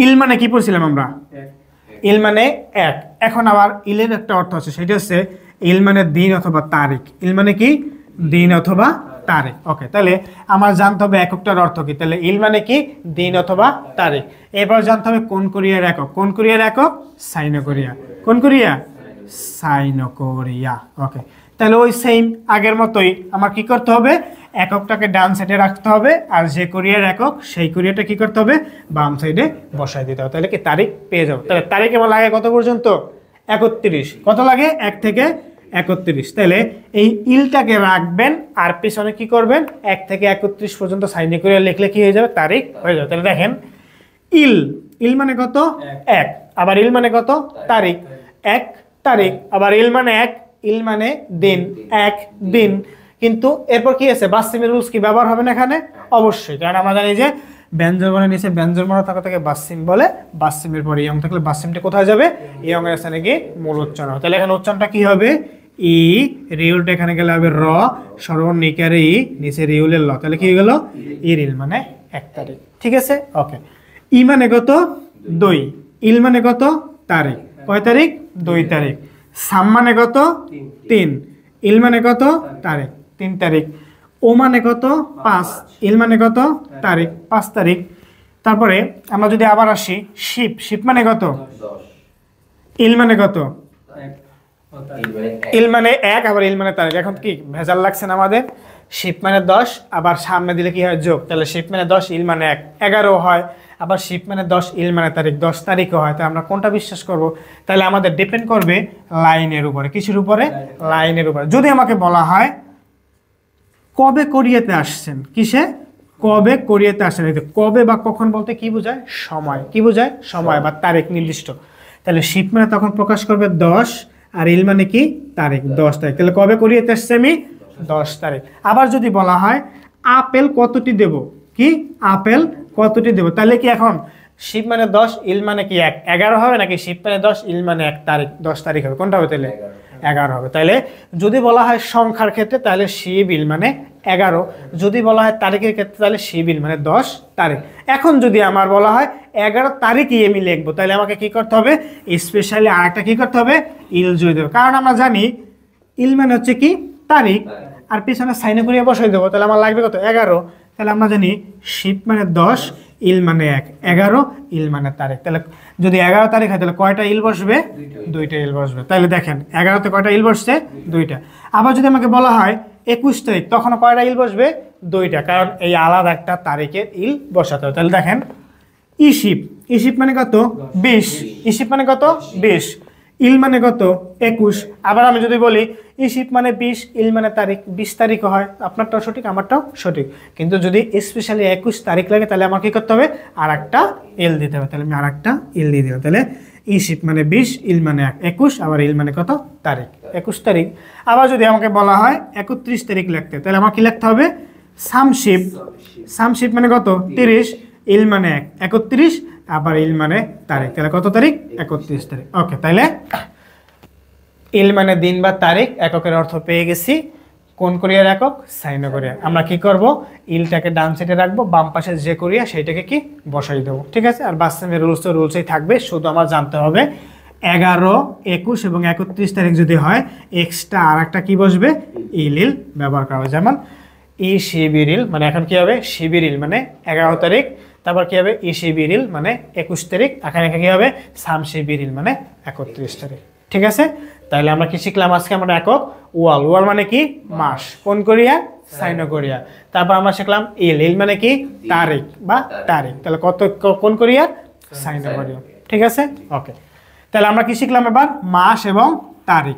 ইল মানে কি পড়ছিলাম আমরা? ইল মানে এক। এখন আবার ইলের একটা অর্থ আছে, সেটা হচ্ছে ইল মানে দিন অথবা তারিখ। ইল মানে কি? দিন অথবা তারিখ। ওকে, তাহলে আমার জানতে হবে এককটার অর্থ কি। তাহলে ইল মানে কি? দিন অথবা তারিখ। এবার জানতে হবে কোন কোরিয়ার একক। কোন কোরিয়ার একক? সাইন কোরিয়া। কোন কোরিয়া? সাইন কোরিয়া। ওকে, তাহলে ওই সেম আগের মতোই আমার কি করতে হবে? এককটাকে ডান সাইডে রাখতে হবে, আর যে কোরিয়ার একক সেই কোরিয়াটা কি করতে হবে? বাম সাইডে বসাই দিতে হবে। তাহলে কি তারিখ পেয়ে যাবো। তাহলে তারিখ আমার লাগে কত পর্যন্ত? 31। কত লাগে? 1 থেকে 31। তাহলে এই ইলটাকে রাখবেন আর পিছনে কি করবেন? 1 থেকে 31 পর্যন্ত সাইন কোরিয়া লিখলে কি হয়ে যাবে? তারিখ হয়ে যাবে। তাহলে দেখেন, ইল, ইল মানে কত? 1। আবার ইল মানে কত? তারিখ। 1 তারিখ। আবার ইল মানে 1, ইল মানে দিন, 1 দিন। কিন্তু এরপর কি আছে? বাসসিমের রুলস কি ব্যবহার হবে না এখানে? অবশ্যই, কারণ আমরা জানি যে ব্যঞ্জন বর্ণের নিচে ব্যঞ্জন বর্ণ থাকা থেকে বাসসিম বলে, বাসসিমের পরে ইয়ং থাকলে বাসসিমটা কোথায় যাবে? ইয়ং এর স্থানে গিয়ে মূল উচ্চারণ হবে। তাহলে এখানে উচ্চারণটা কি হবে? ই, রিউলটা এখানে গেলে হবে র, সর্বনিকার ই, নিচে রিউলের ল। তাহলে কি হয়ে গেল? ইরিল মানে 1 তারিখ। ঠিক আছে? ওকে। ই মানে কত? 2। ইল মানে কত? তারিখ। কয় তারিখ? 2 তারিখ। সাম মানে কত? 3। ইল মানে কত? তারিখ, 3 তারিখ। ও মানে কত? 5। ইল মানে কত? তারিখ, 5 তারিখ। তারপরে আমরা যদি আবার আসি, শিপ, শিপ মানে কত? ইল মানে কত? ইল মানে 1, আবার ইল মানে তারিখ। এখন কি ভেজাল লাগছে না আমাদের? শিপ মানে 10, আবার সামনে দিলে কি হয়? যোগ। তাহলে শিপ মানে 10, ইল মানে 1, 11 হয়। আবার শিপ মানে 10, ইল মানে তারিখ, 10 তারিখও হয়। তাই আমরা কোনটা বিশ্বাস করব? তাহলে আমাদের ডিপেন্ড করবে লাইনের উপরে। কিসের উপরে? লাইনের উপরে। যদি আমাকে বলা হয় কবে কোরিয়াতে আসছেন, কিসে? কবে কোরিয়াতে আসছেন। কবে বা কখন বলতে কি বোঝায়? সময়। কি বোঝায়? সময় বা তারিখ নির্দিষ্ট। তাহলে শিপ মানে তখন প্রকাশ করবে 10, আর ইল মানে কি? তারিখ, 10 তারিখ। তাহলে কবে কোরিয়াতে আসছে আমি? 10 তারিখ। আবার যদি বলা হয় আপেল কতটি দেব, কি? আপেল কতটি দেব, তাহলে কি এখন শিপ মানে 10, ইল মানে কি 1, 11 হবে, নাকি শিপ মানে 10, ইল মানে 1 তারিখ, 10 তারিখ হবে? কোনটা হবে তাহলে? 11 হবে। তাহলে যদি বলা হয় সংখ্যার ক্ষেত্রে তাহলে শিব ইল মানে 11, যদি বলা হয় তারিখের ক্ষেত্রে তাহলে শিব ইল মানে 10 তারিখ। এখন যদি আমার বলা হয় 11 তারিখই আমি লিখবো, তাহলে আমাকে কি করতে হবে? স্পেশালি আরেকটা কি করতে হবে? ইল জুড়ে দেবো। কারণ আমরা জানি ইল মানে হচ্ছে কি? তারিখ, আর পিছনে সাইনে করিয়ে বসাই দেবো। তাহলে আমার লাগবে কত? 11। তাহলে আমরা জানি শিব মানে 10, ইল মানে 1, 11, ইল মানে তারিখ। তাহলে যদি 11 তারিখ হয় তাহলে কয়টা ইল বসবে? 2টা ইল বসবে। তাহলে দেখেন 11তে কয়টা ইল বসছে? 2টা। আবার যদি আমাকে বলা হয় 21 তারিখ, তখন কয়টা ইল বসবে? 2টা, কারণ এই আলাদা একটা তারিখের ইল বসাতে হবে। তাহলে দেখেন ইশিপ, ইশিপ মানে কত? 20। ইশিপ মানে কত? 20। ইল মানে কত? 21। আবার আমি যদি বলি ইশিপ মানে 20, ইল মানে তারিখ, 20 তারিখও হয়। আপনারটাও সঠিক, আমারটাও সঠিক। কিন্তু যদি স্পেশালি 21 তারিখ লাগে তাহলে আমার কি করতে হবে? আর একটা ইল দিতে হবে। তাহলে আমি আর একটা ইল দিয়ে দিলাম। তাহলে ইশিপ মানে 20, ইল মানে 21, আবার ইল মানে কত? তারিখ, 21 তারিখ। আবার যদি আমাকে বলা হয় 31 তারিখ লিখতে, তাহলে আমার কি লিখতে হবে? সামশিপ। সামশিপ মানে কত? 30, ইল মানে 31, আবার ইল মানে তারিখ। তাহলে কত তারিখ? 31 তারিখ। ওকে, তাহলে ইল মানে দিন বা তারিখ, এককের অর্থ পেয়ে গেছি। কোন কোরিয়ার একক? সাইন কোরিয়া। আমরা কি করব? ইলটাকে ডান সাইডে রাখবো, বাম পাশে যে কোরিয়া সেইটাকে কি বসাই দেবো। ঠিক আছে? আর বাস্তবের রুলস তো রুলসই থাকবে, শুধু আমার জানতে হবে 11, 21 এবং 31 তারিখ যদি হয় এক্সট্রা আর একটা কি বসবে? ইল ব্যবহার করা হবে। যেমন ই শিবিরিল মানে এখন কি হবে? শিবিরিল মানে 11 তারিখ। তারপর কি হবে? ই শিবিরিল মানে 21 তারিখ। এখানে কি হবে? সাম শিবিরিল মানে 31 তারিখ। ঠিক আছে? তাহলে আমরা কি শিখলাম আজকে? আমরা একক ওয়াল, ওয়াল মানে কি? মাস। কোন কোরিয়া? সাইনো কোরিয়া। তারপর আমরা শিখলাম ইল, ইল মানে কি? তারিখ বা তারিখ। তাহলে কত কোন কোরিয়া? সাইনো কোরিয়া। ঠিক আছে? ওকে, তাহলে আমরা কি শিখলাম এবার? মাস এবং তারিখ।